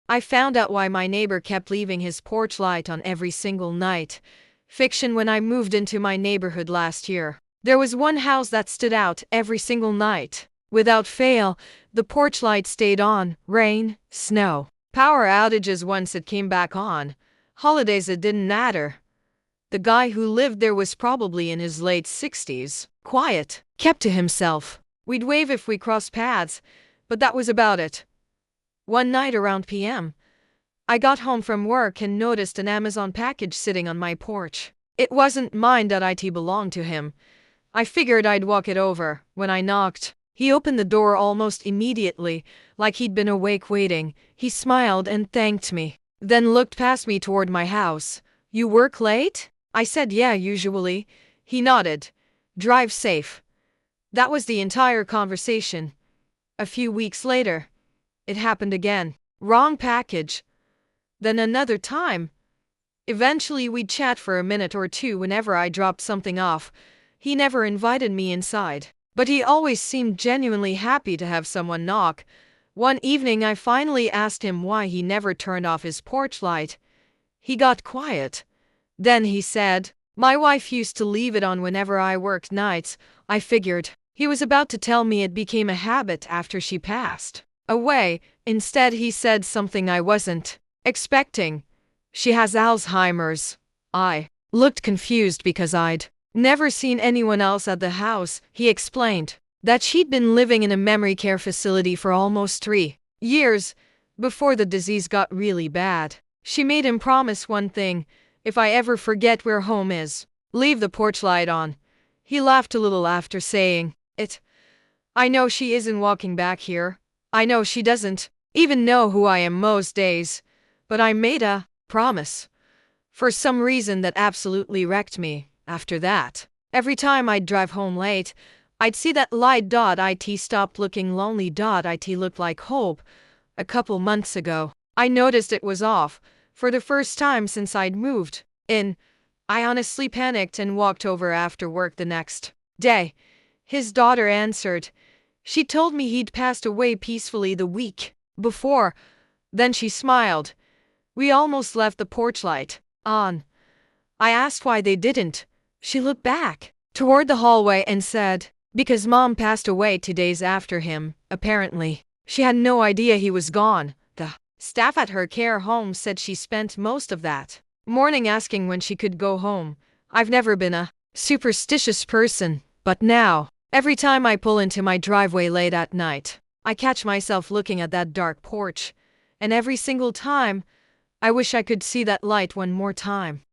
I found out why my neighbor kept leaving his porch light on every single night. Fiction. When I moved into my neighborhood last year, there was one house that stood out every single night. Without fail, the porch light stayed on, rain, snow, power outages. Once it came back on, holidays, it didn't matter. The guy who lived there was probably in his late 60s, quiet, kept to himself. We'd wave if we crossed paths, but that was about it. One night around p.m., I got home from work and noticed an Amazon package sitting on my porch. It wasn't mine. It belonged to him. I figured I'd walk it over. When I knocked, he opened the door almost immediately, like he'd been awake waiting. He smiled and thanked me, then looked past me toward my house. "You work late?" I said, "Yeah, usually." He nodded. "Drive safe." That was the entire conversation. A few weeks later, it happened again. Wrong package. Then another time. Eventually we'd chat for a minute or two whenever I dropped something off. He never invited me inside, but he always seemed genuinely happy to have someone knock. One evening I finally asked him why he never turned off his porch light. He got quiet. Then he said, "My wife used to leave it on whenever I worked nights." I figured he was about to tell me it became a habit after she passed away. Instead, he said something I wasn't expecting. "She has Alzheimer's." I looked confused because I'd never seen anyone else at the house. He explained that she'd been living in a memory care facility for almost 3 years before the disease got really bad. She made him promise one thing: if I ever forget where home is, leave the porch light on. He laughed a little after saying it. I know she isn't walking back here. I know she doesn't even know who I am most days. But I made a promise. For some reason that absolutely wrecked me. After that, every time I'd drive home late, I'd see that light. It stopped looking lonely. It looked like hope. A couple months ago, I noticed it was off. For the first time since I'd moved in, I honestly panicked and walked over after work the next day. His daughter answered. She told me he'd passed away peacefully the week before. Then she smiled. We almost left the porch light on. I asked why they didn't. She looked back toward the hallway and said, "Because Mom passed away 2 days after him." Apparently, she had no idea he was gone. The staff at her care home said she spent most of that morning asking when she could go home. I've never been a superstitious person, but now, every time I pull into my driveway late at night, I catch myself looking at that dark porch. And every single time, I wish I could see that light one more time.